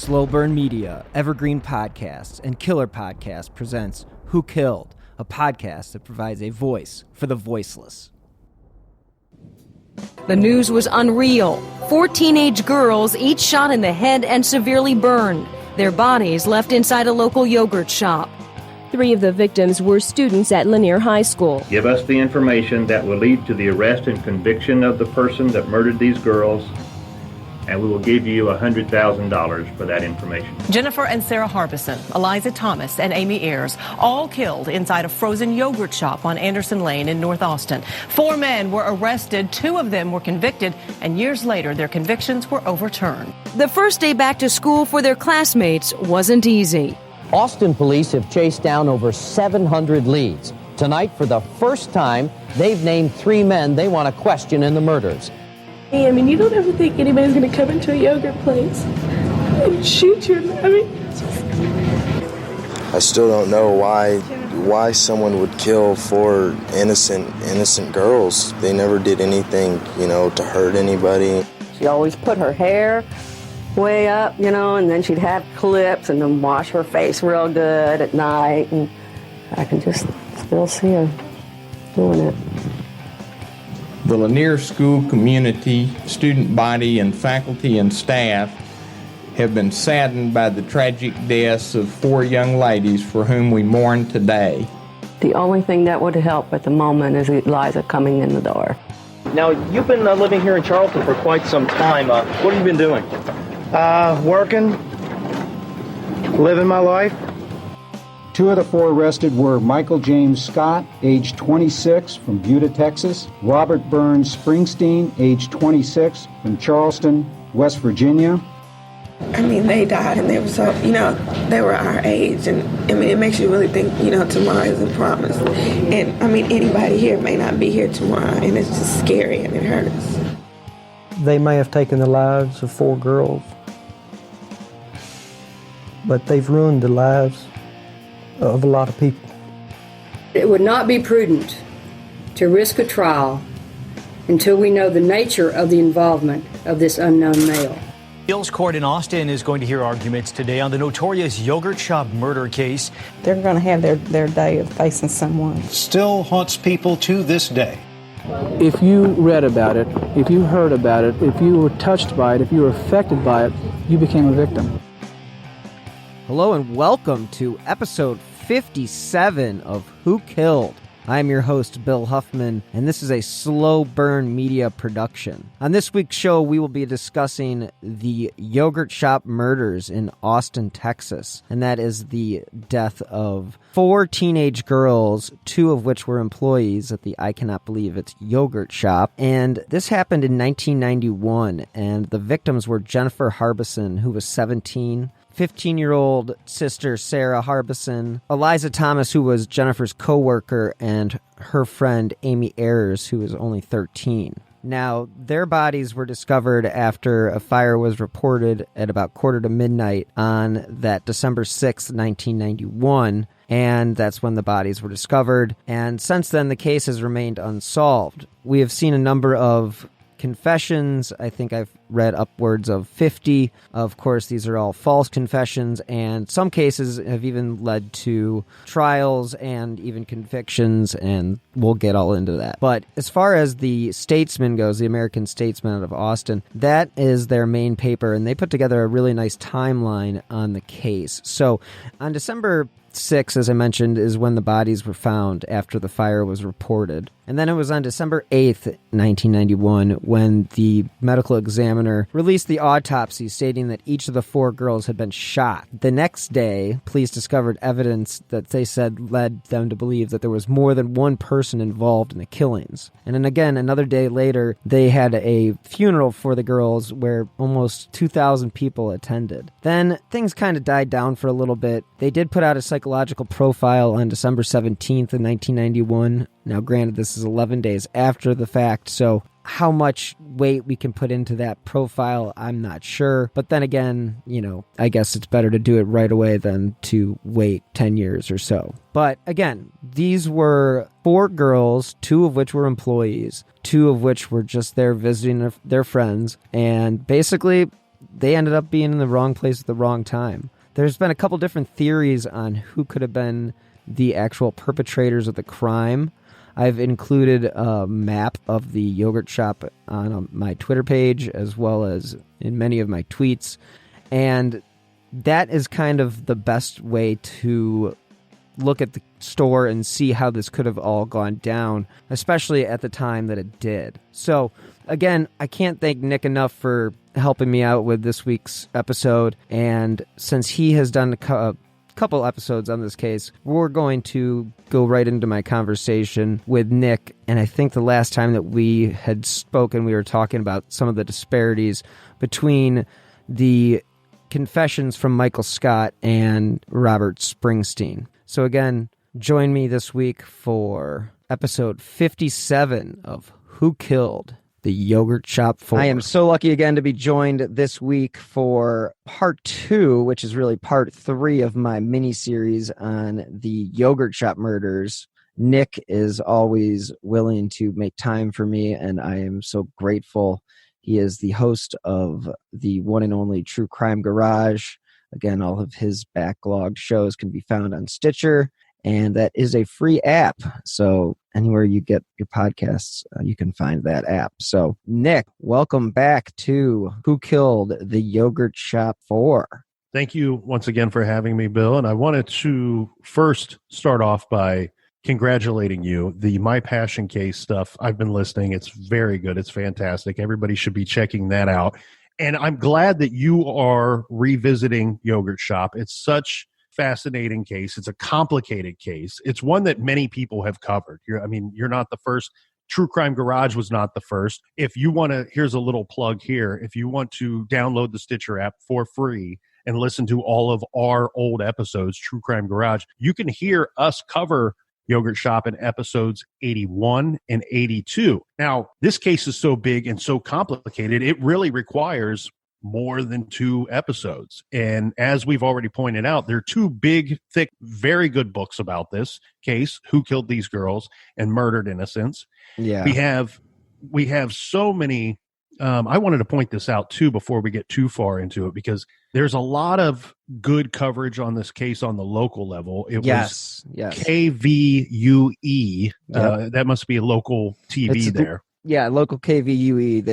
Slow Burn Media, Evergreen Podcasts, and Killer Podcast presents Who Killed, a podcast that provides a voice for the voiceless. The news was unreal. 4 teenage girls, each shot in the head and severely burned. Their bodies left inside a local yogurt shop. 3 of the victims were students at Lanier High School. Give us the information that will lead to the arrest and conviction of the person that murdered these girls, and we will give you $100,000 for that information. Jennifer and Sarah Harbison, Eliza Thomas, and Amy Ayers, all killed inside a frozen yogurt shop on Anderson Lane in North Austin. 4 men were arrested, 2 of them were convicted, and years later their convictions were overturned. The first day back to school for their classmates wasn't easy. Austin police have chased down over 700 leads. Tonight, for the first time, they've named 3 men they want to question in the murders. I mean, you don't ever think anybody's going to come into a yogurt place and shoot you. I still don't know why someone would kill 4 innocent girls. They never did anything, to hurt anybody. She always put her hair way up, and then she'd have clips and then wash her face real good at night. And I can just still see her doing it. The Lanier School community, student body, and faculty and staff have been saddened by the tragic deaths of 4 young ladies for whom we mourn today. The only thing that would help at the moment is Eliza coming in the door. Now, you've been living here in Charleston for quite some time. What have you been doing? Working, living my life. 2 of the 4 arrested were Michael James Scott, age 26, from Buda, Texas. Robert Burns Springsteen, age 26, from Charleston, West Virginia. I mean, they died and they were so, they were our age. And, it makes you really think, tomorrow isn't promised. And, anybody here may not be here tomorrow. And it's just scary and it hurts. They may have taken the lives of 4 girls, but they've ruined the lives of a lot of people. It would not be prudent to risk a trial until we know the nature of the involvement of this unknown male. Appeals Court in Austin is going to hear arguments today on the notorious yogurt shop murder case. They're going to have their day of facing someone. Still haunts people to this day. If you read about it, if you heard about it, if you were touched by it, if you were affected by it, you became a victim. Hello and welcome to episode 57 of Who Killed? I'm your host, Bill Huffman, and this is a Slow Burn Media production. On this week's show, we will be discussing the yogurt shop murders in Austin, Texas, and that is the death of 4 teenage girls, 2 of which were employees at the I Cannot Believe It's yogurt shop, and this happened in 1991, and the victims were Jennifer Harbison, who was 17, 15-year-old sister Sarah Harbison, Eliza Thomas, who was Jennifer's co-worker, and her friend Amy Ayers, who was only 13. Now, their bodies were discovered after a fire was reported at about 1:45 on that December 6th, 1991, and that's when the bodies were discovered. And since then, the case has remained unsolved. We have seen a number of confessions. I think I've read upwards of 50. Of course, these are all false confessions, and some cases have even led to trials and even convictions, and we'll get all into that. But as far as the Statesman goes, the American Statesman out of Austin, that is their main paper, and they put together a really nice timeline on the case. So on December 6, as I mentioned, is when the bodies were found after the fire was reported. And then it was on December 8th, 1991, when the medical examiner released the autopsy stating that each of the 4 girls had been shot. The next day, police discovered evidence that they said led them to believe that there was more than one person involved in the killings. And then again, another day later, they had a funeral for the girls where almost 2,000 people attended. Then things kind of died down for a little bit. They did put out a psychological profile on December 17th of 1991. Now, granted, this is 11 days after the fact, so how much weight we can put into that profile, I'm not sure. But then again, I guess it's better to do it right away than to wait 10 years or so. But again, these were 4 girls, 2 of which were employees, 2 of which were just there visiting their friends, and basically they ended up being in the wrong place at the wrong time. There's been a couple different theories on who could have been the actual perpetrators of the crime. I've included a map of the yogurt shop on my Twitter page as well as in many of my tweets. And that is kind of the best way to look at the store and see how this could have all gone down, especially at the time that it did. So, again, I can't thank Nick enough for helping me out with this week's episode. And since he has done a couple episodes on this case, we're going to go right into my conversation with Nick. And I think the last time that we had spoken, we were talking about some of the disparities between the confessions from Michael Scott and Robert Springsteen. So again, join me this week for episode 57 of Who Killed the Yogurt Shop 4. I am so lucky again to be joined this week for part 2, which is really part 3 of my mini-series on the Yogurt Shop murders. Nick is always willing to make time for me, and I am so grateful. He is the host of the one and only True Crime Garage. Again, all of his backlogged shows can be found on Stitcher, and that is a free app. So anywhere you get your podcasts, you can find that app. So, Nick, welcome back to Who Killed the Yogurt Shop 4. Thank you once again for having me, Bill. And I wanted to first start off by congratulating you. The My Passion case stuff, I've been listening. It's very good. It's fantastic. Everybody should be checking that out. And I'm glad that you are revisiting Yogurt Shop. It's such a fascinating case. It's a complicated case. It's one that many people have covered. You're not the first. True Crime Garage was not the first. If you want to, here's a little plug here. If you want to download the Stitcher app for free and listen to all of our old episodes, True Crime Garage, you can hear us cover Yogurt Shop in episodes 81 and 82. Now, this case is so big and so complicated, it really requires more than 2 episodes. And as we've already pointed out, there are 2 big, thick, very good books about this case, Who Killed These Girls and Murdered Innocents. Yeah. We have so many. I wanted to point this out, too, before we get too far into it, because there's a lot of good coverage on this case on the local level. It was KVUE. That must be a local TV there. Yeah, local KVUE.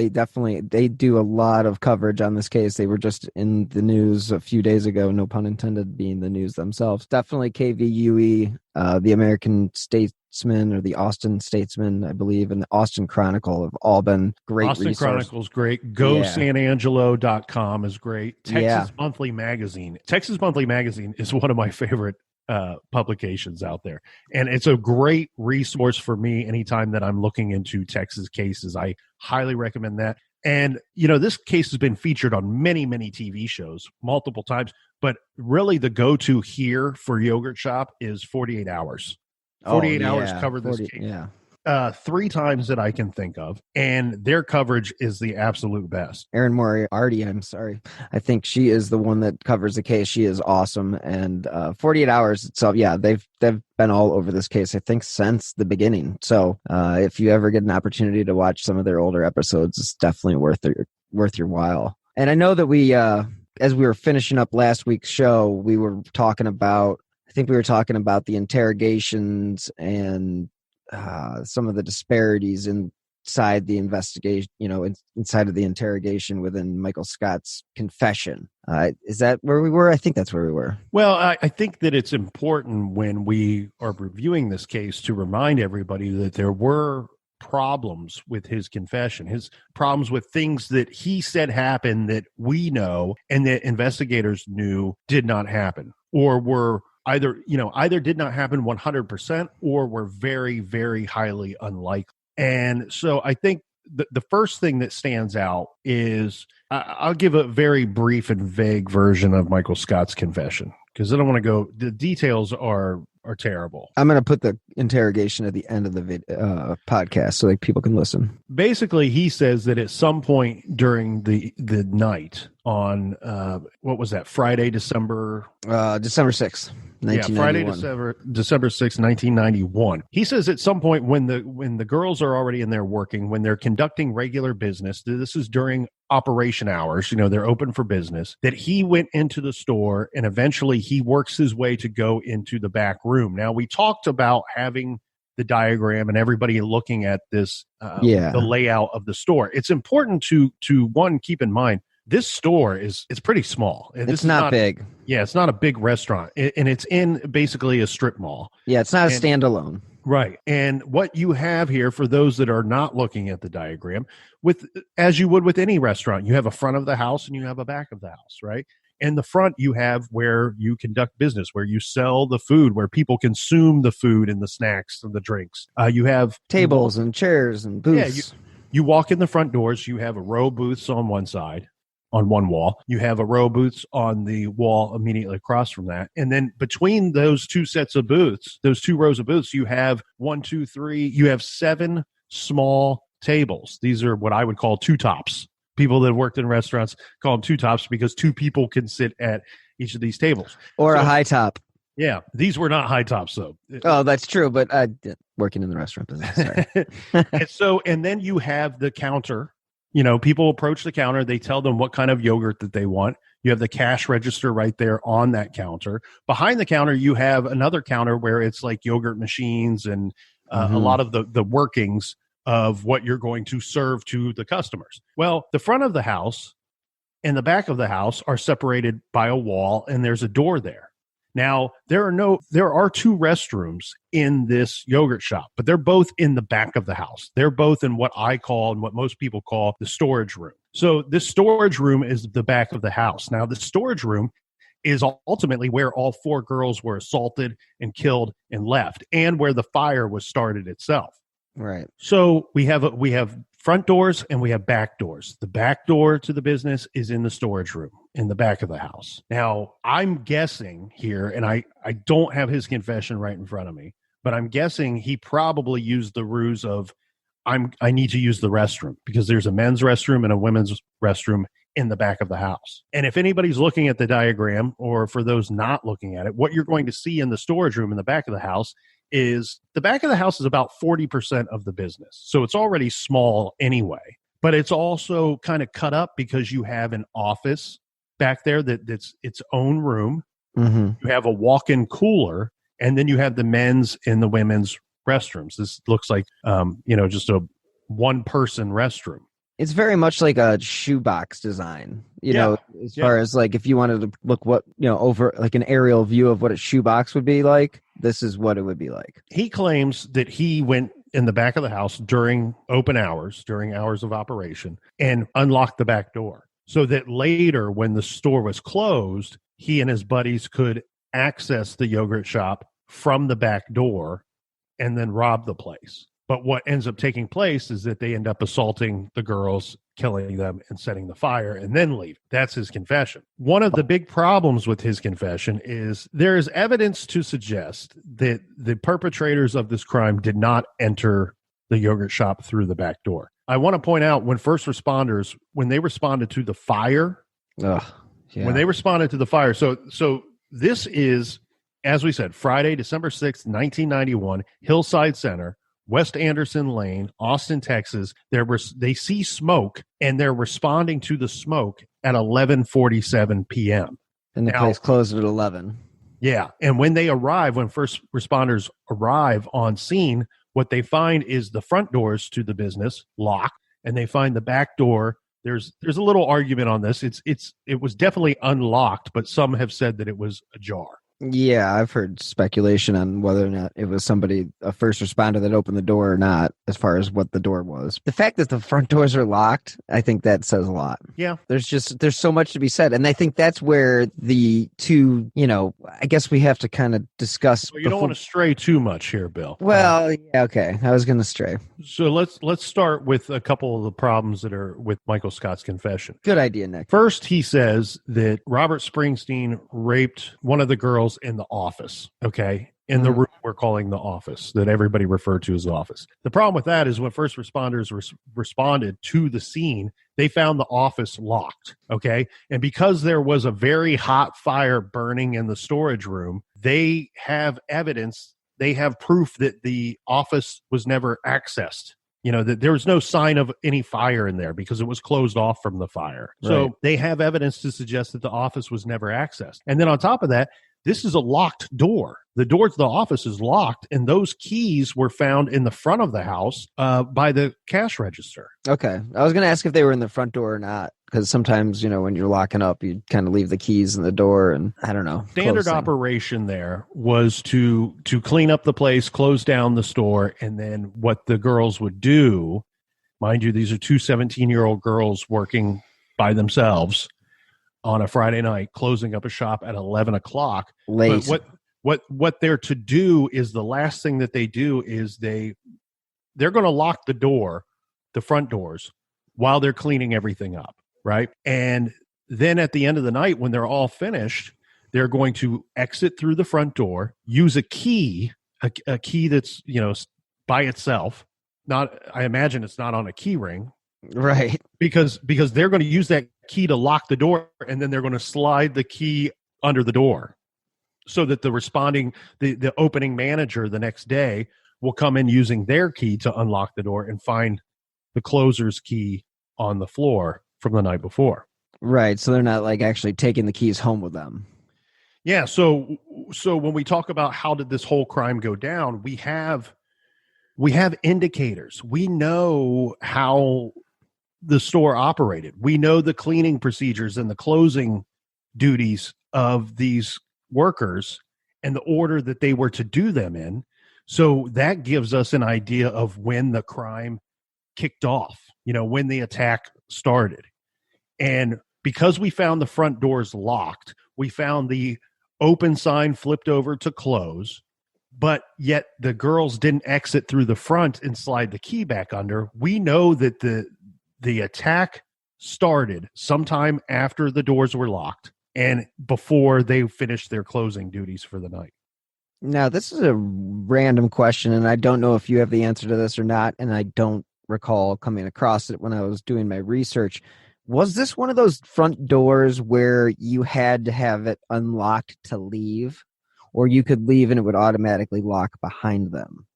They do a lot of coverage on this case. They were just in the news a few days ago, no pun intended, being the news themselves. Definitely KVUE, the American Statesman or the Austin Statesman, I believe, and the Austin Chronicle have all been great Austin resource. Chronicle's great. GoSanAngelo.com is great. Texas Monthly Magazine. Texas Monthly Magazine is one of my favorite publications out there. And it's a great resource for me anytime that I'm looking into Texas cases. I highly recommend that. And, this case has been featured on many, many TV shows multiple times, but really the go-to here for Yogurt Shop is 48 Hours. 48 Hours covered this case. Yeah. 3 times that I can think of, and their coverage is the absolute best. Erin Moriarty, I'm sorry. I think she is the one that covers the case. She is awesome. And 48 Hours itself, they've been all over this case, I think, since the beginning. So if you ever get an opportunity to watch some of their older episodes, it's definitely worth your while. And I know that we, as we were finishing up last week's show, we were talking about the interrogations and some of the disparities inside the investigation, inside of the interrogation within Michael Scott's confession. Is that where we were? I think that's where we were. Well, I think that it's important when we are reviewing this case to remind everybody that there were problems with his confession, his problems with things that he said happened that we know and that investigators knew did not happen, or were either did not happen 100% or were very, very highly unlikely. And so I think the first thing that stands out is I'll give a very brief and vague version of Michael Scott's confession, because I don't want to go, the details are are terrible. I'm going to put the interrogation at the end of the podcast so like people can listen. Basically, he says that at some point during the night on, what was that, Friday, December 6th. Yeah, Friday, December 6th, 1991. He says at some point when the girls are already in there working, when they're conducting regular business, this is during operation hours, they're open for business, that he went into the store and eventually he works his way to go into the back room. Now, we talked about having the diagram and everybody looking at this, the layout of the store. It's important to one, keep in mind, this store it's pretty small. It's not big. Yeah, it's not a big restaurant. And it's in basically a strip mall. Yeah, it's not a standalone. Right. And what you have here, for those that are not looking at the diagram, as you would with any restaurant, you have a front of the house and you have a back of the house, right? And the front, you have where you conduct business, where you sell the food, where people consume the food and the snacks and the drinks. You have tables and chairs and booths. Yeah, you walk in the front doors, you have a row of booths on one side. On one wall, you have a row of booths on the wall immediately across from that. And then between those two sets of booths, those two rows of booths, you have 7 small tables. These are what I would call two tops. People that worked in restaurants call them two tops because two people can sit at each of these tables. Or a high top. Yeah, these were not high tops, though. Oh, that's true. But working in the restaurant business. Sorry. and then you have the counter. People approach the counter. They tell them what kind of yogurt that they want. You have the cash register right there on that counter. Behind the counter, you have another counter where it's like yogurt machines and a lot of the workings of what you're going to serve to the customers. Well, the front of the house and the back of the house are separated by a wall, and there's a door there. Now, there are 2 restrooms in this yogurt shop, but they're both in the back of the house. They're both in what I call and what most people call the storage room. So this storage room is the back of the house. Now, the storage room is ultimately where all 4 girls were assaulted and killed and left, and where the fire was started itself. Right. So we have front doors and we have back doors. The back door to the business is in the storage room in the back of the house. Now, I'm guessing here, and I don't have his confession right in front of me, but I'm guessing he probably used the ruse of, I need to use the restroom because there's a men's restroom and a women's restroom in the back of the house. And if anybody's looking at the diagram, or for those not looking at it, what you're going to see in the storage room in the back of the house is the back of the house is about 40% of the business. So it's already small anyway, but it's also kind of cut up because you have an office back there that's its own room. Mm-hmm. You have a walk-in cooler, and then you have the men's and the women's restrooms. This looks like, just a one-person restroom. It's very much like a shoebox design, as far as like if you wanted to look over like an aerial view of what a shoebox would be like, this is what it would be like. He claims that he went in the back of the house during open hours, during hours of operation, and unlocked the back door so that later when the store was closed, he and his buddies could access the yogurt shop from the back door and then rob the place. But what ends up taking place is that they end up assaulting the girls, killing them, and setting the fire, and then leave. That's his confession. One of the big problems with his confession is there is evidence to suggest that the perpetrators of this crime did not enter the yogurt shop through the back door. I want to point out when first responders, when they responded to the fire, so this is, as we said, Friday, December 6th, 1991, Hillside Center, West Anderson Lane, Austin, Texas. They see smoke, and they're responding to the smoke at 11:47 p.m. And the place closed at 11. Yeah, and when first responders arrive on scene, what they find is the front doors to the business locked, and they find the back door. There's a little argument on this. It was definitely unlocked, but some have said that it was ajar. Yeah, I've heard speculation on whether or not it was a first responder that opened the door or not, as far as what the door was. The fact that the front doors are locked, I think that says a lot. Yeah. There's so much to be said. And I think that's where the two, I guess we have to kind of discuss. Well, you don't want to stray too much here, Bill. Well, yeah, okay. I was going to stray. So let's start with a couple of the problems that are with Michael Scott's confession. Good idea, Nick. First, he says that Robert Springsteen raped one of the girls in the office, okay? in the room we're calling the office, that everybody referred to as the office. The problem with that is when first responders responded to the scene, they found the office locked, okay? And because there was a very hot fire burning in the storage room, they have evidence, they have proof that the office was never accessed. You know, that there was no sign of any fire in there because it was closed off from the fire. Right. So they have evidence to suggest that the office was never accessed. And then on top of that, this is a locked door. The door to the office is locked, and those keys were found in the front of the house by the cash register. Okay. I was going to ask if they were in the front door or not, because sometimes, you know, when you're locking up, you kind of leave the keys in the door, and I don't know. Standard operation there was to clean up the place, close down the store, and then what the girls would do, mind you, these are two 17-year-old girls working by themselves on a Friday night, closing up a shop at 11 o'clock. Late. But what they're to do is the last thing that they do is they're going to lock the door, the front doors, while they're cleaning everything up, right? And then at the end of the night, when they're all finished, they're going to exit through the front door, use a key that's, you know, by itself. Not, I imagine it's not on a key ring. Right. Because they're going to use that key to lock the door, and then they're going to slide the key under the door so that the opening manager the next day will come in using their key to unlock the door and find the closer's key on the floor from the night before. Right. So they're not like actually taking the keys home with them. Yeah. So when we talk about how did this whole crime go down, we have indicators. We know how the store operated. We know the cleaning procedures and the closing duties of these workers and the order that they were to do them in. So that gives us an idea of when the crime kicked off, you know, when the attack started. And because we found the front doors locked, we found the open sign flipped over to close, but yet the girls didn't exit through the front and slide the key back under. We know that the attack started sometime after the doors were locked and before they finished their closing duties for the night. Now, this is a random question, and I don't know if you have the answer to this or not, and I don't recall coming across it when I was doing my research. Was this one of those front doors where you had to have it unlocked to leave, or you could leave and it would automatically lock behind them?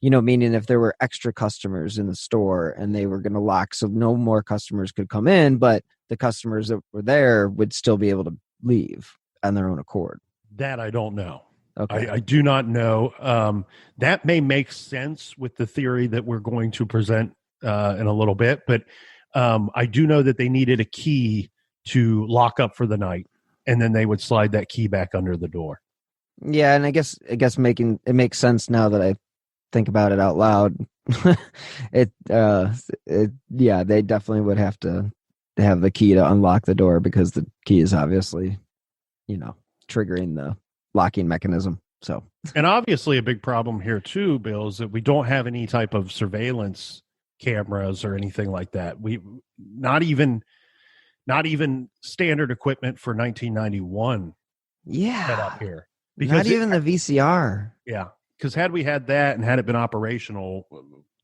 You know, meaning if there were extra customers in the store and they were going to lock so no more customers could come in, but the customers that were there would still be able to leave on their own accord. That I don't know. Okay. I do not know. That may make sense with the theory that we're going to present in a little bit, but I do know that they needed a key to lock up for the night, and then they would slide that key back under the door. Yeah, and I guess it makes sense now that I think about it out loud. Yeah, they definitely would have to have the key to unlock the door because the key is obviously, you know, triggering the locking mechanism. So, and obviously a big problem here too, Bill, is that we don't have any type of surveillance cameras or anything like that. We not even standard equipment for 1991. Yeah, set up here. Not even the VCR. Yeah, because had we had that and had it been operational,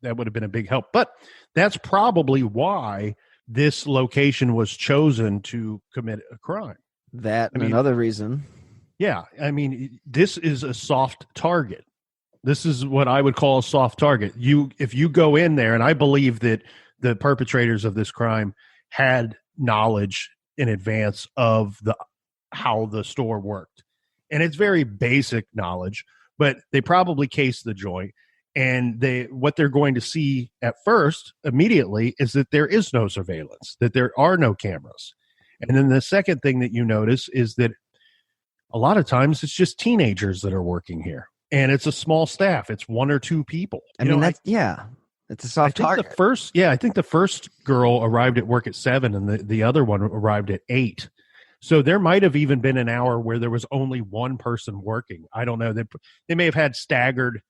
that would have been a big help. But that's probably why this location was chosen to commit a crime. Another reason. Yeah, I mean, this is a soft target. This is what I would call a soft target. If you go in there, and I believe that the perpetrators of this crime had knowledge in advance of how the store worked. And it's very basic knowledge, but they probably cased the joint. And what they're going to see at first, immediately, is that there is no surveillance, that there are no cameras. And then the second thing that you notice is that a lot of times it's just teenagers that are working here. And it's a small staff. It's one or two people. It's a soft target. I think the first girl arrived at work at 7 and the other one arrived at 8. So there might have even been an hour where there was only one person working. I don't know. They may have had staggered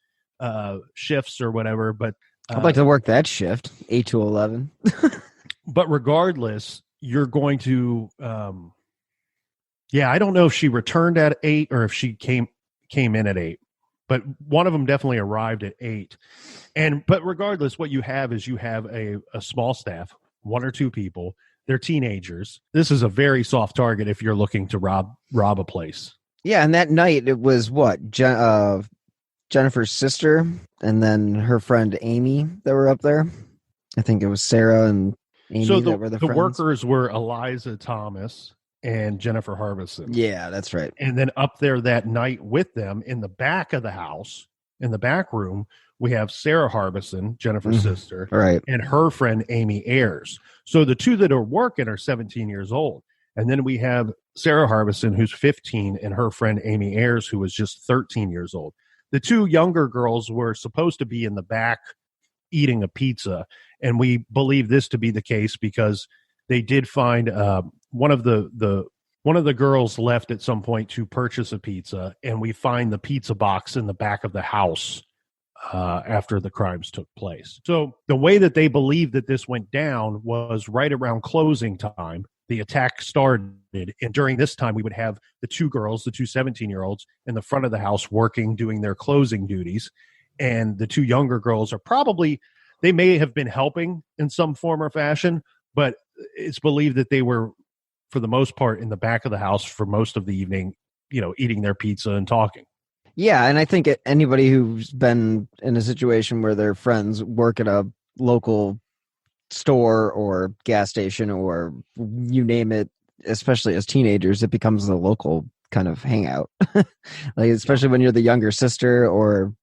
shifts or whatever, but I'd like to work that shift, 8 to 11. But regardless, you're going to I don't know if she returned at 8 or if she came in at 8. but one of them definitely arrived at 8. But regardless, what you have is you have a small staff, 1 or 2 people. They're teenagers. This is a very soft target if you're looking to rob a place. Yeah, and that night it was what? Jennifer's sister and then her friend Amy that were up there. I think it was Sarah and Amy that were the friends. Workers were Eliza Thomas and Jennifer Harbison. Yeah, that's right. And then up there that night with them in the back of the house, in the back room, we have Sarah Harbison, Jennifer's sister, right, and her friend Amy Ayers. So the 2 that are working are 17 years old. And then we have Sarah Harbison, who's 15, and her friend Amy Ayers, who was just 13 years old. The 2 younger girls were supposed to be in the back eating a pizza. And we believe this to be the case because they did find one of the girls left at some point to purchase a pizza, and we find the pizza box in the back of the house after the crimes took place. So the way that they believe that this went down was right around closing time. The attack started, and during this time, we would have the 2 girls, the 2 17-year-olds, in the front of the house working, doing their closing duties, and the 2 younger girls are probably, they may have been helping in some form or fashion, but it's believed that they were, for the most part, in the back of the house for most of the evening, eating their pizza and talking. Yeah, and I think anybody who's been in a situation where their friends work at a local store or gas station or you name it, especially as teenagers, it becomes a local kind of hangout. Like, especially when you're the younger sister or,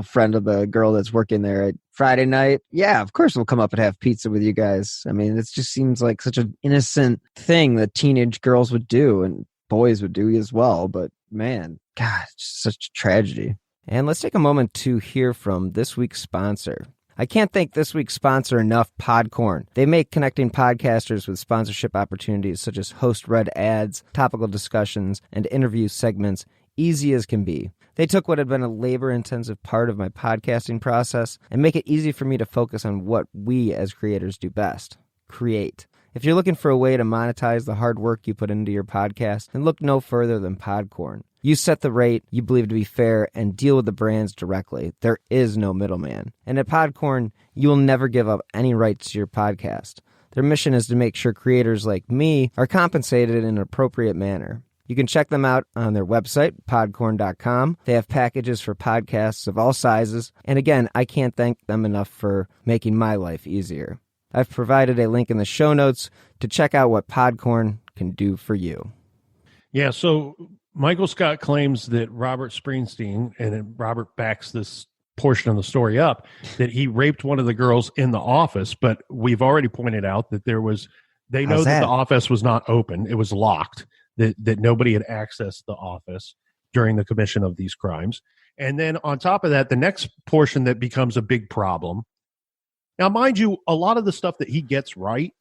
friend of the girl that's working there at Friday night. Yeah, of course we'll come up and have pizza with you guys. I mean, it just seems like such an innocent thing that teenage girls would do and boys would do as well. But man, God, it's such a tragedy. And let's take a moment to hear from this week's sponsor. I can't thank this week's sponsor enough, Podcorn. They make connecting podcasters with sponsorship opportunities such as host-read ads, topical discussions, and interview segments easy as can be. They took what had been a labor-intensive part of my podcasting process and make it easy for me to focus on what we as creators do best: create. If you're looking for a way to monetize the hard work you put into your podcast, then look no further than Podcorn. You set the rate you believe to be fair and deal with the brands directly. There is no middleman. And at Podcorn, you will never give up any rights to your podcast. Their mission is to make sure creators like me are compensated in an appropriate manner. You can check them out on their website, podcorn.com. They have packages for podcasts of all sizes. And again, I can't thank them enough for making my life easier. I've provided a link in the show notes to check out what Podcorn can do for you. Yeah, so Michael Scott claims that Robert Springsteen, and Robert backs this portion of the story up, that he raped one of the girls in the office, but we've already pointed out that they know that the office was not open. It was locked, that nobody had accessed the office during the commission of these crimes. And then on top of that, the next portion that becomes a big problem. Now, mind you, a lot of the stuff that he gets right,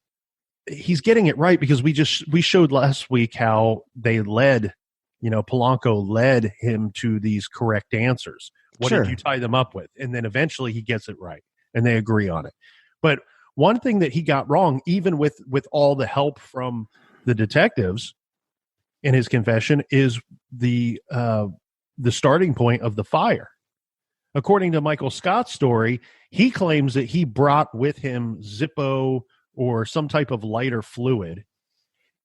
he's getting it right because we showed last week how they led, Polanco led him to these correct answers. What did you tie them up with? And then eventually he gets it right and they agree on it. But one thing that he got wrong, even with all the help from the detectives in his confession, is the starting point of the fire. According to Michael Scott's story, he claims that he brought with him Zippo or some type of lighter fluid,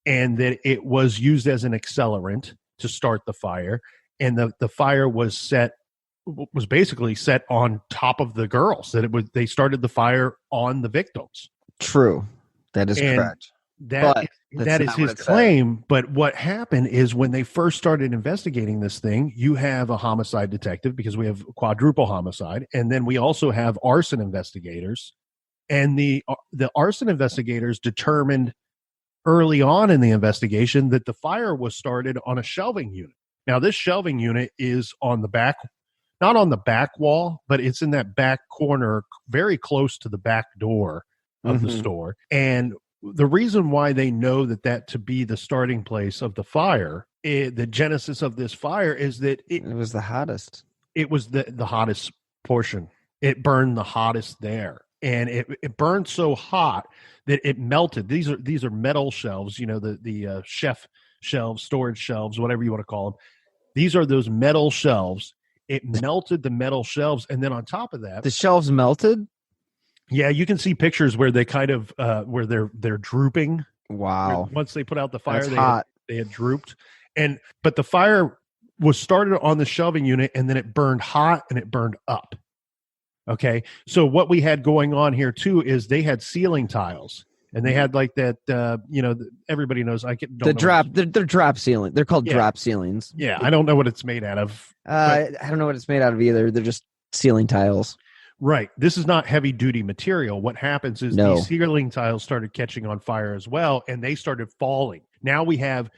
and that it was used as an accelerant to start the fire, and the fire was basically set on top of the girls. They started the fire on the victims. True, that is correct. That is his claim. But what happened is when they first started investigating this thing, you have a homicide detective because we have quadruple homicide, and then we also have arson investigators. And the arson investigators determined early on in the investigation that the fire was started on a shelving unit. Now, this shelving unit is on the back, not on the back wall, but it's in that back corner, very close to the back door of the store. And the reason why they know that to be the starting place of the fire, the genesis of this fire, is that it was the hottest. It was the hottest portion. It burned the hottest there. And it burned so hot that it melted. These are metal shelves, the chef shelves, storage shelves, whatever you want to call them. These are those metal shelves. It melted the metal shelves. And then on top of that, the shelves melted. Yeah, you can see pictures where they kind of where they're drooping. Wow! Once they put out the fire, they had drooped, but the fire was started on the shelving unit, and then it burned hot and it burned up. Okay, so what we had going on here too is they had ceiling tiles, and they had like that. Everybody knows They're drop ceiling. They're called drop ceilings. Yeah, I don't know what it's made out of. I don't know what it's made out of either. They're just ceiling tiles. Right. This is not heavy duty material. What happens is these ceiling tiles started catching on fire as well, and they started falling. Now we have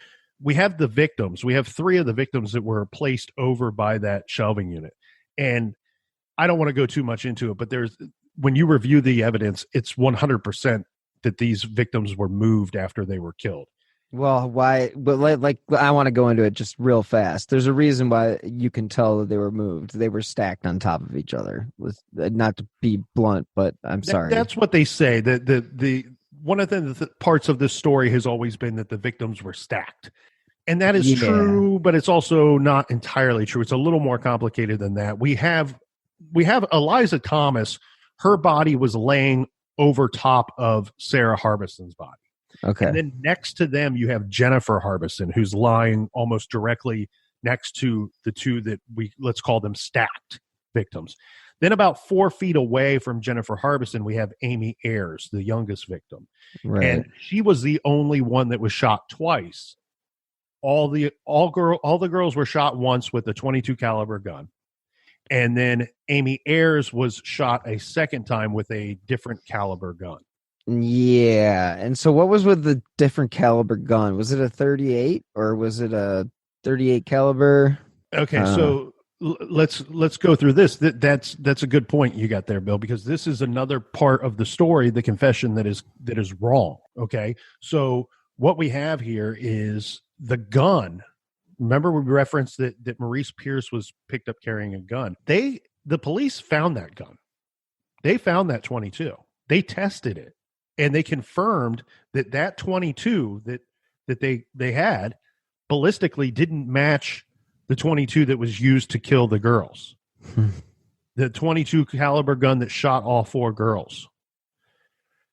the victims. We have 3 of the victims that were placed over by that shelving unit. And I don't want to go too much into it, but when you review the evidence, it's 100% that these victims were moved after they were killed. Well, why? But like, I want to go into it just real fast. There's a reason why you can tell that they were moved. They were stacked on top of each other. Not to be blunt, but I'm sorry. That's what they say. The one of the parts of this story has always been that the victims were stacked, and that is true. But it's also not entirely true. It's a little more complicated than that. We have Eliza Thomas. Her body was laying over top of Sarah Harbison's body. Okay. And then next to them, you have Jennifer Harbison, who's lying almost directly next to the 2 that let's call them stacked victims. Then about 4 feet away from Jennifer Harbison, we have Amy Ayers, the youngest victim. Right. And she was the only one that was shot twice. All the girls were shot once with a .22 caliber gun. And then Amy Ayers was shot a second time with a different caliber gun. Yeah. And so what was with the different caliber gun? Was it a 38 or was it a 38 caliber? Okay, so let's go through this. That's a good point you got there, Bill, because this is another part of the story, the confession that is wrong. Okay, so what we have here is the gun. Remember, we referenced that Maurice Pierce was picked up carrying a gun. The police found that gun. They found that .22. They tested it, and they confirmed that .22 that they had ballistically didn't match the .22 that was used to kill the girls. The .22 caliber gun that shot all 4 girls.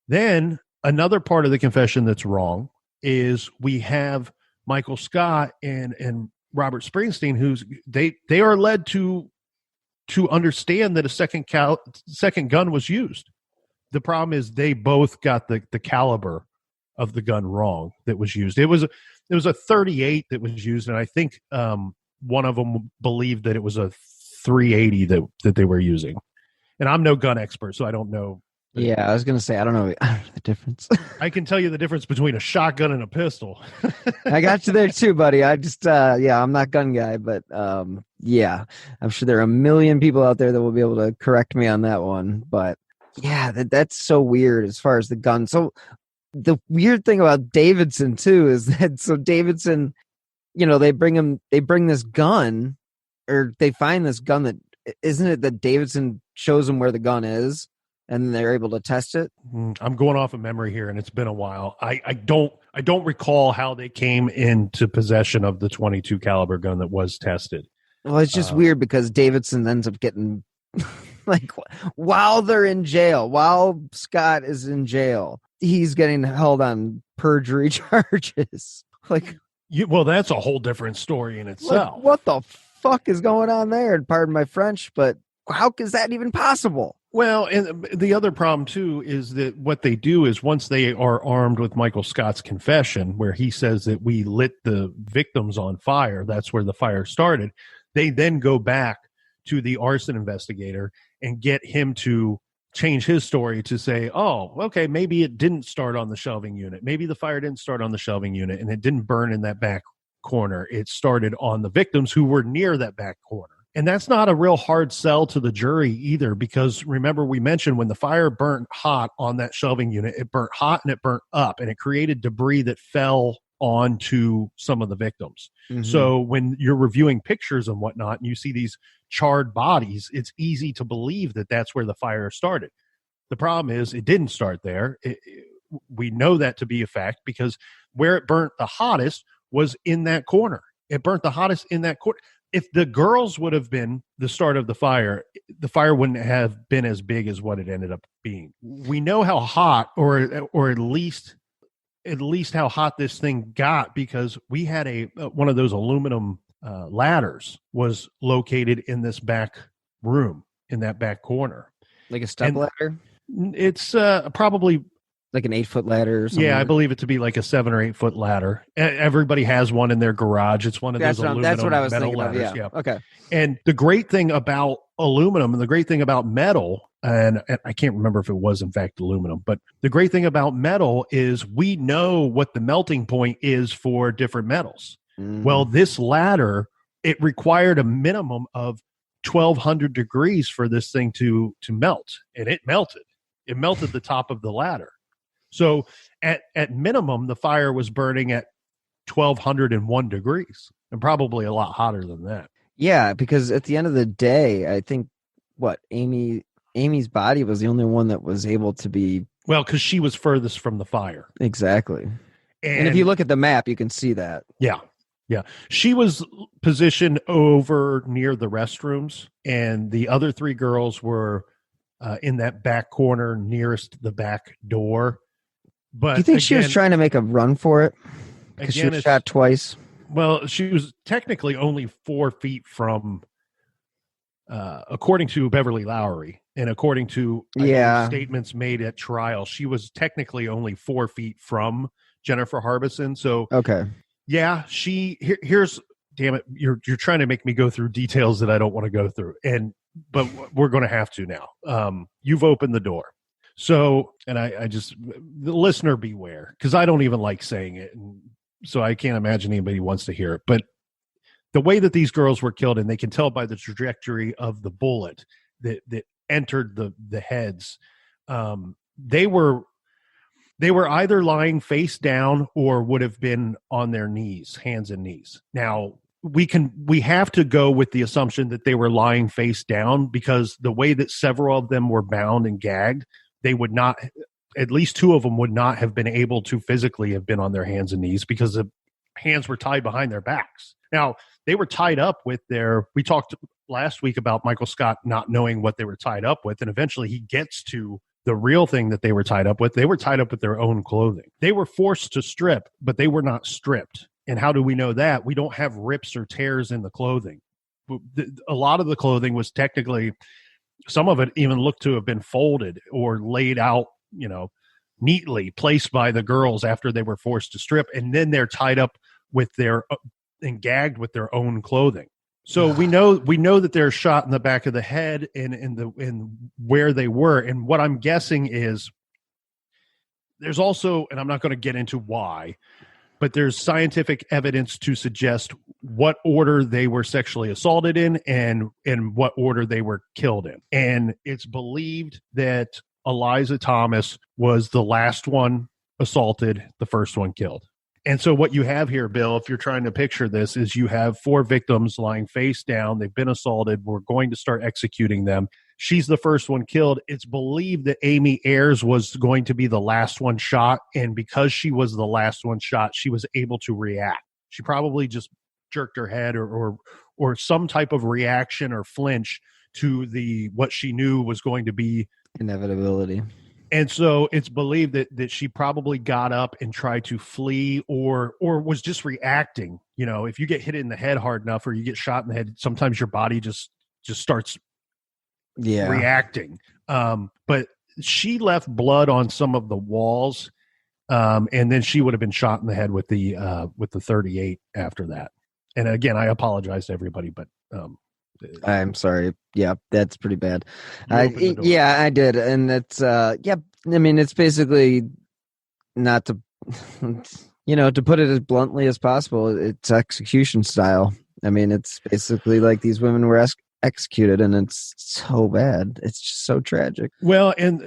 Then another part of the confession that's wrong is we have Michael Scott and Robert Springsteen, who's they are led to understand that a second gun was used. The problem is they both got the caliber of the gun wrong that was used. It was a 38 that was used, and I think one of them believed that it was a 380 that they were using. And I'm no gun expert, so I don't know. Yeah, I was going to say, I don't know the difference. I can tell you the difference between a shotgun and a pistol. I got you there too, buddy. I just, I'm not gun guy, but yeah, I'm sure there are a million people out there that will be able to correct me on that one. But yeah, that's so weird as far as the gun. So the weird thing about Davidson too is that Davidson, they bring this gun, or they find this gun that, isn't it that Davidson shows them where the gun is? And they're able to test it. I'm going off of memory here, and it's been a while. I don't recall how they came into possession of the .22 caliber gun that was tested. Well, it's just weird because Davidson ends up getting while they're in jail, while Scott is in jail, he's getting held on perjury charges. Well, that's a whole different story in itself. What the fuck is going on there? And pardon my French, but how is that even possible? Well, and the other problem, too, is that what they do is once they are armed with Michael Scott's confession, where he says that we lit the victims on fire, that's where the fire started, they then go back to the arson investigator and get him to change his story to say, oh, okay, maybe it didn't start on the shelving unit. Maybe the fire didn't start on the shelving unit and it didn't burn in that back corner. It started on the victims who were near that back corner. And that's not a real hard sell to the jury either, because remember, we mentioned when the fire burnt hot on that shelving unit, it burnt hot and it burnt up, and it created debris that fell onto some of the victims. Mm-hmm. So when you're reviewing pictures and whatnot, and you see these charred bodies, it's easy to believe that that's where the fire started. The problem is it didn't start there. We know that to be a fact because where it burnt the hottest was in that corner. It burnt the hottest in that corner. if the girls would have been the start of the fire wouldn't have been as big as what it ended up being. We know how hot, or at least how hot this thing got, because we had one of those aluminum ladders was located in this back room, in that back corner. Like a step ladder? It's probably like an 8-foot ladder or something. Yeah, I believe it to be like a 7 or 8 foot ladder. Everybody has one in their garage. It's one of those aluminum that's what I was metal thinking ladders. of, yeah. Okay. And the great thing about aluminum and the great thing about metal, and I can't remember if it was in fact aluminum, but the great thing about metal is we know what the melting point is for different metals. Mm-hmm. Well, this ladder, it required a minimum of 1,200 degrees for this thing to melt, and it melted. It melted the top of the ladder. So at minimum, the fire was burning at 1,201 degrees, and probably a lot hotter than that. Yeah, because at the end of the day, I think Amy's body was the only one that was able to be... Well, because she was furthest from the fire. Exactly. And if you look at the map, you can see that. Yeah. Yeah. She was positioned over near the restrooms, and the other 3 girls were in that back corner nearest the back door. But do you think she was trying to make a run for it? Because she was shot twice? Well, she was technically only 4 feet from, according to Beverly Lowry, and according to statements made at trial, she was technically only 4 feet from Jennifer Harbison. So, okay. Yeah, here's, damn it, you're trying to make me go through details that I don't want to go through. But we're going to have to now. You've opened the door. So, and I just, the listener beware, because I don't even like saying it. And so I can't imagine anybody wants to hear it. But the way that these girls were killed, and they can tell by the trajectory of the bullet that entered the heads, they were either lying face down or would have been on their knees, hands and knees. Now, we have to go with the assumption that they were lying face down, because the way that several of them were bound and gagged, they would not, at least 2 of them would not have been able to physically have been on their hands and knees, because the hands were tied behind their backs. Now, they were tied up with we talked last week about Michael Scott not knowing what they were tied up with, and eventually he gets to the real thing that they were tied up with. They were tied up with their own clothing. They were forced to strip, but they were not stripped. And how do we know that? We don't have rips or tears in the clothing. A lot of the clothing was technically, some of it even looked to have been folded or laid out, neatly placed by the girls after they were forced to strip. And then they're tied up with and gagged with their own clothing. So we know that they're shot in the back of the head and where they were. And what I'm guessing is there's also, and I'm not going to get into why, but there's scientific evidence to suggest what order they were sexually assaulted in and what order they were killed in. And it's believed that Eliza Thomas was the last one assaulted, the first one killed. And so what you have here, Bill, if you're trying to picture this, is you have 4 victims lying face down. They've been assaulted. We're going to start executing them. She's the first one killed. It's believed that Amy Ayers was going to be the last one shot. And because she was the last one shot, she was able to react. She probably just jerked her head or some type of reaction or flinch to what she knew was going to be inevitability. And so it's believed that she probably got up and tried to flee or was just reacting. If you get hit in the head hard enough or you get shot in the head, sometimes your body just starts reacting. But she left blood on some of the walls, and then she would have been shot in the head with the 38 after that. And again, I apologize to everybody, but I'm sorry. Yeah, that's pretty bad. I did. And it's, it's basically not to, to put it as bluntly as possible, it's execution style. I mean, it's basically like these women were executed, and it's so bad. It's just so tragic. Well, and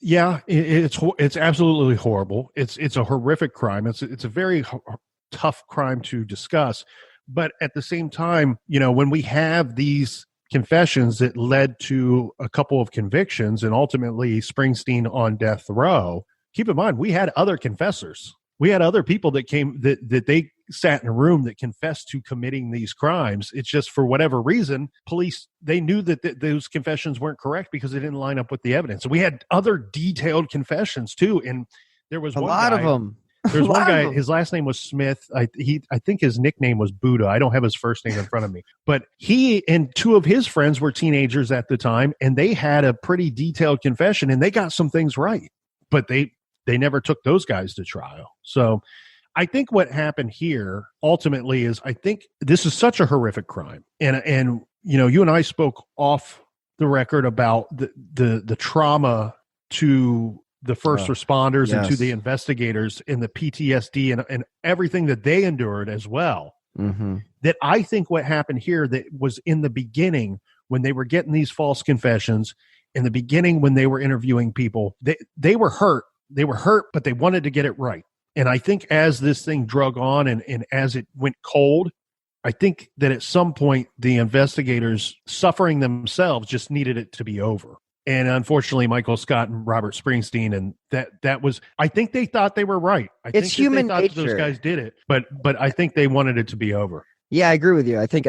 it's absolutely horrible. It's a horrific crime. It's a very tough crime to discuss. But at the same time, when we have these confessions that led to a couple of convictions and ultimately Springsteen on death row, keep in mind, we had other confessors. We had other people that came that they sat in a room that confessed to committing these crimes. It's just for whatever reason, police, they knew that those confessions weren't correct because they didn't line up with the evidence. And we had other detailed confessions too. And there was a lot of them. There's one guy, his last name was Smith. I think his nickname was Buddha. I don't have his first name in front of me. But he and two of his friends were teenagers at the time, and they had a pretty detailed confession, and they got some things right. But they never took those guys to trial. So I think what happened here ultimately is, I think this is such a horrific crime. And you know, you and I spoke off the record about the trauma to the first responders and to the investigators and the PTSD and everything that they endured as well. Mm-hmm. That I think what happened here, that was in the beginning when they were getting these false confessions, in the beginning when they were interviewing people, they were hurt. They were hurt, but they wanted to get it right. And I think as this thing drug on and as it went cold, I think that at some point the investigators suffering themselves just needed it to be over. And unfortunately, Michael Scott and Robert Springsteen, and that was, I think they thought they were right. I It's think human they thought nature. those guys did it, but I think they wanted it to be over. Yeah, I agree with you. I think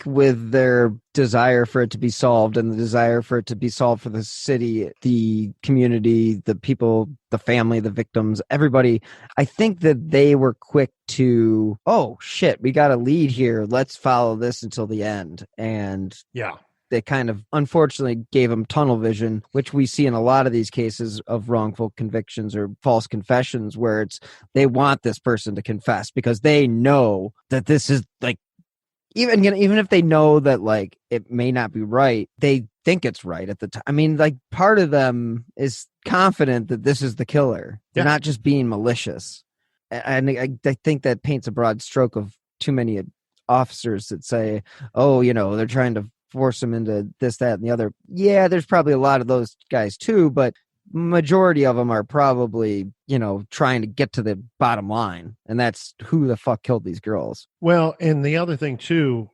with their desire for it to be solved and the desire for it to be solved for the city, the community, the people, the family, the victims, everybody, I think that they were quick to, oh shit, we got a lead here. Let's follow this until the end. And yeah, they kind of unfortunately gave them tunnel vision, which we see in a lot of these cases of wrongful convictions or false confessions, where it's they want this person to confess because they know that this is like, even if they know that like it may not be right, they think it's right at the time. I mean, like part of them is confident that this is the killer. They're not just being malicious. And I think that paints a broad stroke of too many officers that say, oh, you know, they're trying to force them into this, that, and the other. Yeah, there's probably a lot of those guys too, but majority of them are probably, you know, trying to get to the bottom line, and that's who the fuck killed these girls. Well, and the other thing too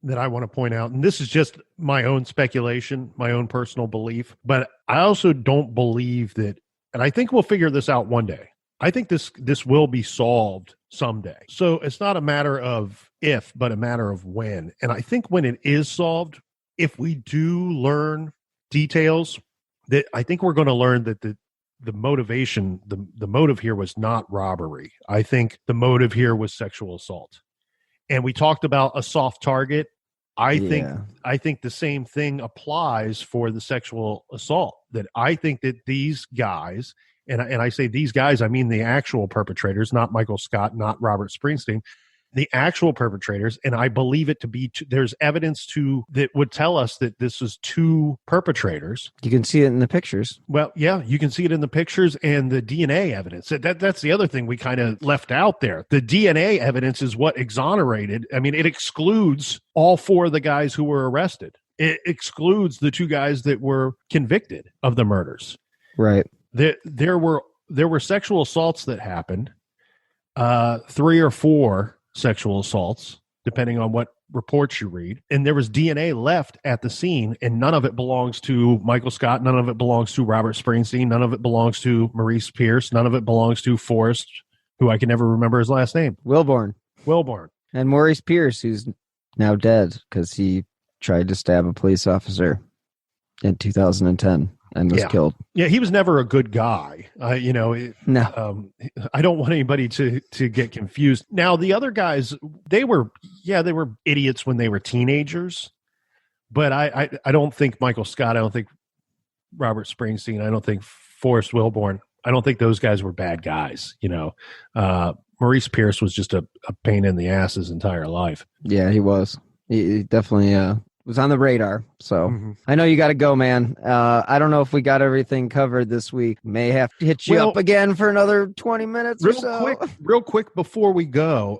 that I want to point out, and this is just my own speculation, my own personal belief, but I also don't believe that, and I think we'll figure this out one day. I think this will be solved someday. So it's not a matter of if, but a matter of when. And I think when it is solved, if we do learn details, that I think we're going to learn that the motivation, the motive here was not robbery. I think the motive here was sexual assault. And we talked about a soft target. I think the same thing applies for the sexual assault. That I think that these guys, and I say these guys, I mean the actual perpetrators, not Michael Scott, not Robert Springsteen, the actual perpetrators, and I believe it to be, there's evidence that would tell us that this is two perpetrators. You can see it in the pictures. Well, yeah, you can see it in the pictures and the DNA evidence. That's the other thing we kind of left out there. The DNA evidence is what exonerated. I mean, it excludes all four of the guys who were arrested. It excludes the two guys that were convicted of the murders. Right. There were sexual assaults that happened, 3 or 4 sexual assaults, depending on what reports you read. And there was DNA left at the scene, and none of it belongs to Michael Scott. None of it belongs to Robert Springsteen. None of it belongs to Maurice Pierce. None of it belongs to Forrest, who I can never remember his last name. Wilborn. And Maurice Pierce, who's now dead because he tried to stab a police officer in 2010 and was killed. Yeah, he was never a good guy. No. I don't want anybody to get confused. Now, the other guys, they were idiots when they were teenagers, but I don't think Michael Scott, I don't think Robert Springsteen, I don't think Forrest Wilborn, I don't think those guys were bad guys. Maurice Pierce was just a pain in the ass his entire life. Yeah, he was. He definitely was on the radar. So I know you got to go, man. I don't know if we got everything covered this week. May have to hit you up again for another 20 minutes or so. Real quick before we go.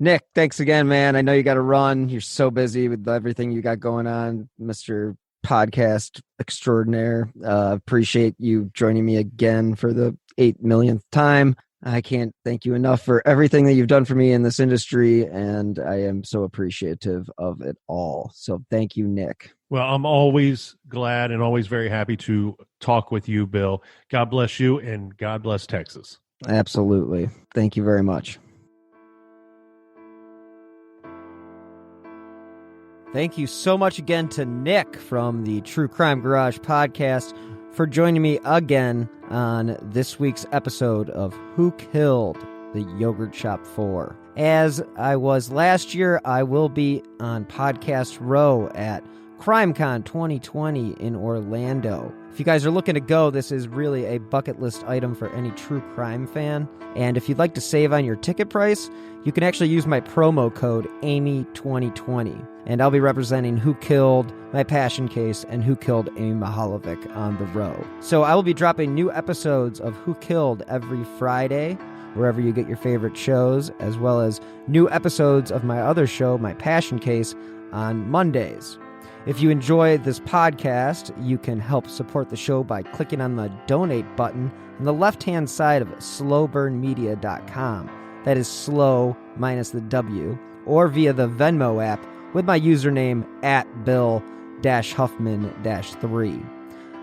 Nick, thanks again, man. I know you got to run. You're so busy with everything you got going on, Mr. Podcast Extraordinaire. Appreciate you joining me again for the 8 millionth time. I can't thank you enough for everything that you've done for me in this industry, and I am so appreciative of it all. So thank you, Nick. Well, I'm always glad and always very happy to talk with you, Bill. God bless you, and God bless Texas. Absolutely. Thank you very much. Thank you so much again to Nick from the True Crime Garage podcast for joining me again on this week's episode of Who Killed the Yogurt Shop 4. As I was last year, I will be on Podcast Row at CrimeCon 2020 in Orlando. If you guys are looking to go, this is really a bucket list item for any true crime fan. And if you'd like to save on your ticket price, you can actually use my promo code Amy2020. And I'll be representing Who Killed, My Passion Case, and Who Killed Amy Mahalovic on the row. So I will be dropping new episodes of Who Killed every Friday, wherever you get your favorite shows, as well as new episodes of my other show, My Passion Case, on Mondays. If you enjoy this podcast, you can help support the show by clicking on the donate button on the left-hand side of slowburnmedia.com. That is slow minus the W, or via the Venmo app with my username @Bill-Huffman-3.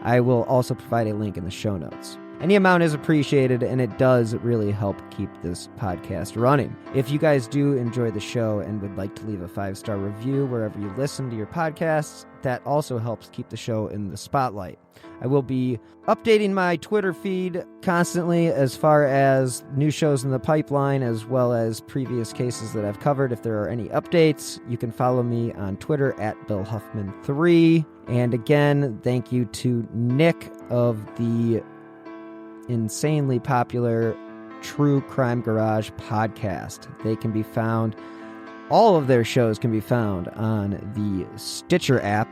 I will also provide a link in the show notes. Any amount is appreciated, and it does really help keep this podcast running. If you guys do enjoy the show and would like to leave a 5-star review wherever you listen to your podcasts, that also helps keep the show in the spotlight. I will be updating my Twitter feed constantly as far as new shows in the pipeline, as well as previous cases that I've covered. If there are any updates, you can follow me on Twitter @BillHuffman3. And again, thank you to Nick of the insanely popular True Crime Garage podcast. They can be found, all of their shows can be found on the Stitcher app,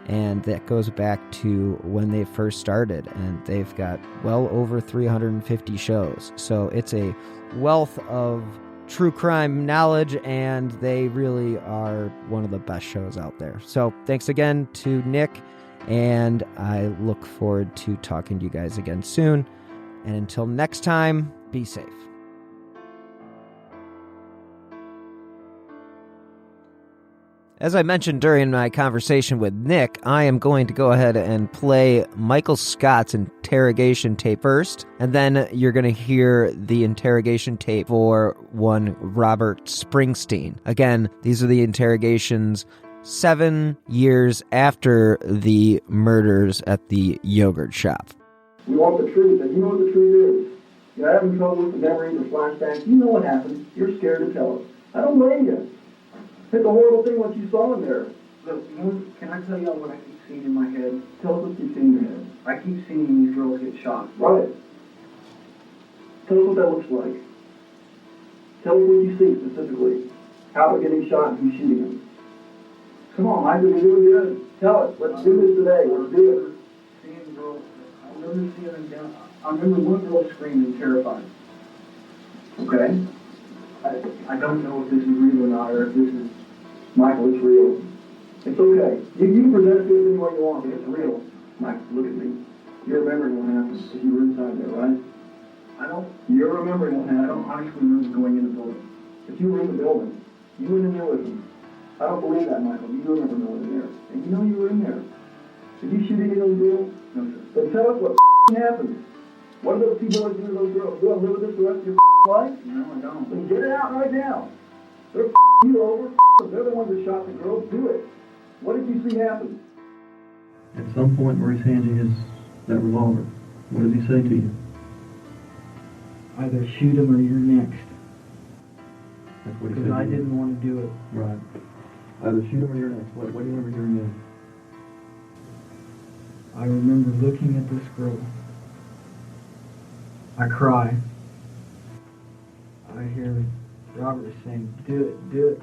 and that goes back to when they first started, and they've got well over 350 shows. So it's a wealth of true crime knowledge, and they really are one of the best shows out there. So thanks again to Nick, and I look forward to talking to you guys again soon. And until next time, be safe. As I mentioned during my conversation with Nick, I am going to go ahead and play Michael Scott's interrogation tape first, and then you're going to hear the interrogation tape for one Robert Springsteen. Again, these are the interrogations 7 years after the murders at the yogurt shop. We want the truth, and you know what the truth is. You're having trouble with the memories or flashbacks. You know what happened. You're scared to tell us. I don't blame you. It's a horrible thing what you saw in there. Look, can I tell y'all what I keep seeing in my head? Tell us what you see in your head. I keep seeing these girls get shot. Right. Tell us what that looks like. Tell us what you see specifically. How they're getting shot and who's shooting them. Come on, Mike, we're doing good. Tell us. Let's do this today. Let's do it. Seeing girls. I remember seeing them down. I remember one girl screaming, terrified. Okay. I don't know if this is real or not, or if this is... Michael, it's real. It's okay. You can present it to us any way you want, but it's real. Michael, look at me. You're remembering what happened because you were inside there, right? You're remembering what happened. I don't honestly remember going in the building. But you were in the building. You went in there with them. I don't believe that, Michael. You do remember going in there. And you know you were in there. Did you shoot any of those girls? No, sir. Then tell us what happened. What do those two boys do to those girls? Do I live with this the rest of your life? No, I don't. Then get it out right now. They're you over. They're the ones that shot the girls. Do it. What did you see happen? At some point where he's handing that revolver, what does he say to you? Either shoot him or you're next. That's what he said. Because I didn't want to do it. Right. Either shoot him or you're next. What do you remember hearing then? I remember looking at this girl. I cry. I hear Robert saying, "Do it, do it."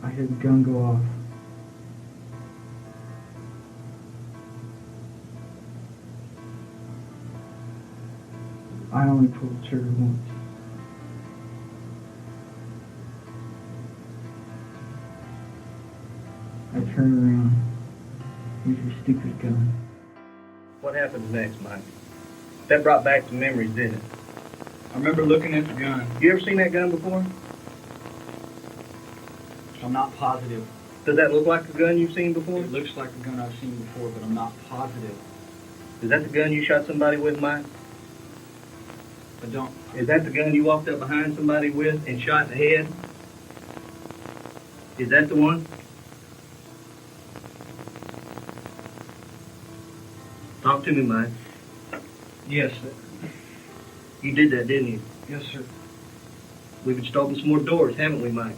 I hear the gun go off. I only pulled the trigger once. I turn around. Here's your stupid gun. What happens next, Mike? That brought back some memories, didn't it? I remember looking at the gun. You ever seen that gun before? I'm not positive. Does that look like a gun you've seen before? It looks like a gun I've seen before, but I'm not positive. Is that the gun you shot somebody with, Mike? I don't. Is that the gun you walked up behind somebody with and shot in the head? Is that the one? Talk to me, Mike. Yes, sir. You did that, didn't you? Yes, sir. We've installed some more doors, haven't we, Mike?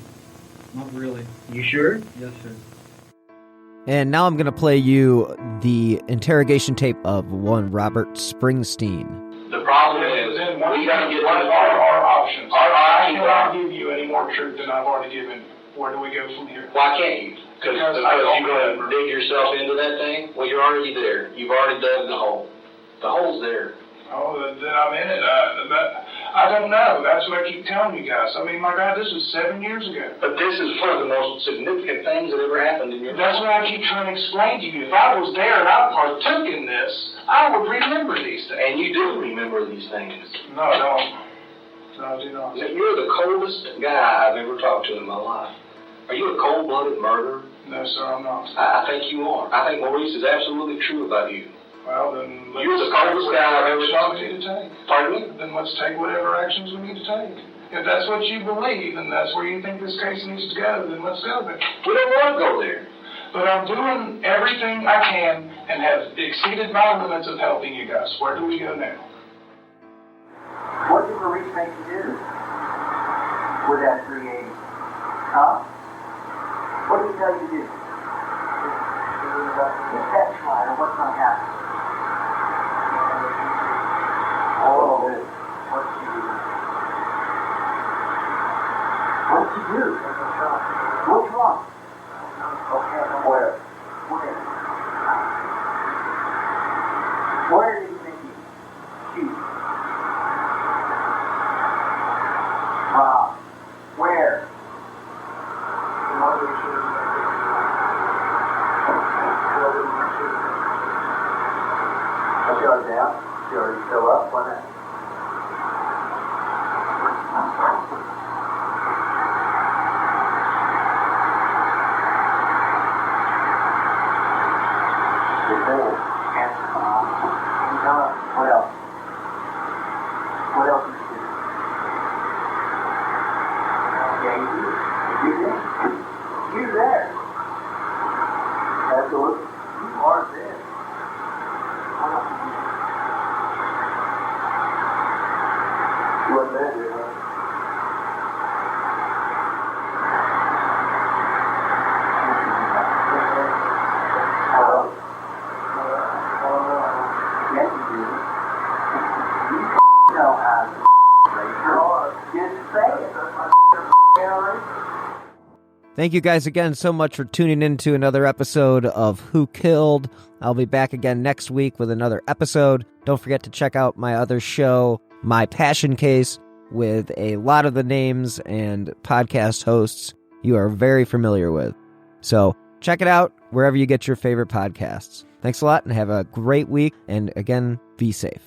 Not really. You sure? Yes, sir. And now I'm going to play you the interrogation tape of one Robert Springsteen. The problem is, we got to get what are our options. I cannot give you any more truth than I've already given. Where do we go from here? Why can't you? Because you're going to dig yourself into that thing? Well, you're already there. You've already dug the hole. The hole's there. Oh, then I'm in it. I don't know. That's what I keep telling you guys. I mean, my God, this was 7 years ago. But this is one of the most significant things that ever happened in your life. That's what I keep trying to explain to you. If I was there and I partook in this, I would remember these things. And you do remember these things. No, I don't. No, I do not. You're the coldest guy I've ever talked to in my life. Are you a cold-blooded murderer? No, sir, I'm not. I think you are. I think Maurice is absolutely true about you. Well, then you're the coldest guy I've ever talked to. Pardon me? Then let's take whatever actions we need to take. If that's what you believe, and that's where you think this case needs to go, then let's go there. We don't want to go there. But I'm doing everything I can and have exceeded my limits of helping you guys. Where do we go now? What did Maurice make you do with that 380? Huh? What did he tell you to do? The steps right, or what's going to happen? Oh, what did you do? What did you do? What's wrong? Okay, where? Where did you think you shoot? Rob. Where? She already down? She already still up? Why not? What else? What else did you do? Yeah, you did. You there. Absolutely. You are there. You weren't there, did you? Yes, you do. You know how to just say it. Thank you guys again so much for tuning in to another episode of Who Killed. I'll be back again next week with another episode. Don't forget to check out my other show, My Passion Case, with a lot of the names and podcast hosts you are very familiar with. So check it out wherever you get your favorite podcasts. Thanks a lot and have a great week. And again, be safe.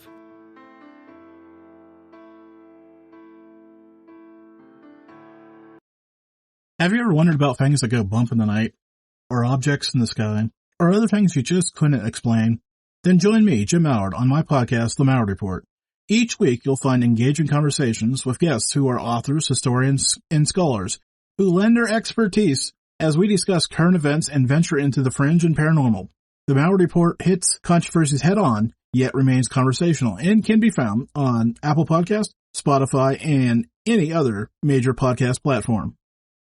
Have you ever wondered about things that go bump in the night, or objects in the sky, or other things you just couldn't explain? Then join me, Jim Mallard, on my podcast, The Mallard Report. Each week you'll find engaging conversations with guests who are authors, historians, and scholars who lend their expertise as we discuss current events and venture into the fringe and paranormal. The Mallard Report hits controversies head-on, yet remains conversational, and can be found on Apple Podcasts, Spotify, and any other major podcast platform.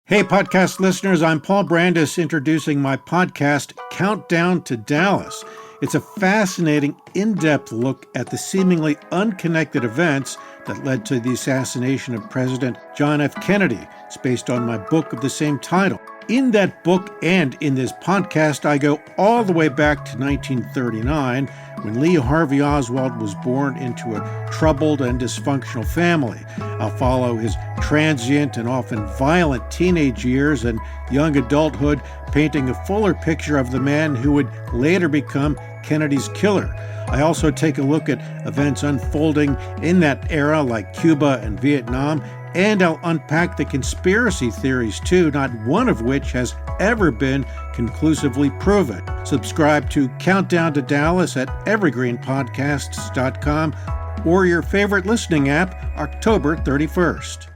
Hey, podcast listeners, I'm Paul Brandis introducing my podcast, Countdown to Dallas. It's a fascinating, in-depth look at the seemingly unconnected events that led to the assassination of President John F. Kennedy. It's based on my book of the same title. In that book and in this podcast, I go all the way back to 1939, when Lee Harvey Oswald was born into a troubled and dysfunctional family. I'll follow his transient and often violent teenage years and young adulthood, painting a fuller picture of the man who would later become Kennedy's killer. I also take a look at events unfolding in that era, like Cuba and Vietnam, and I'll unpack the conspiracy theories too, not one of which has ever been conclusively proven. Subscribe to Countdown to Dallas at evergreenpodcasts.com or your favorite listening app October 31st.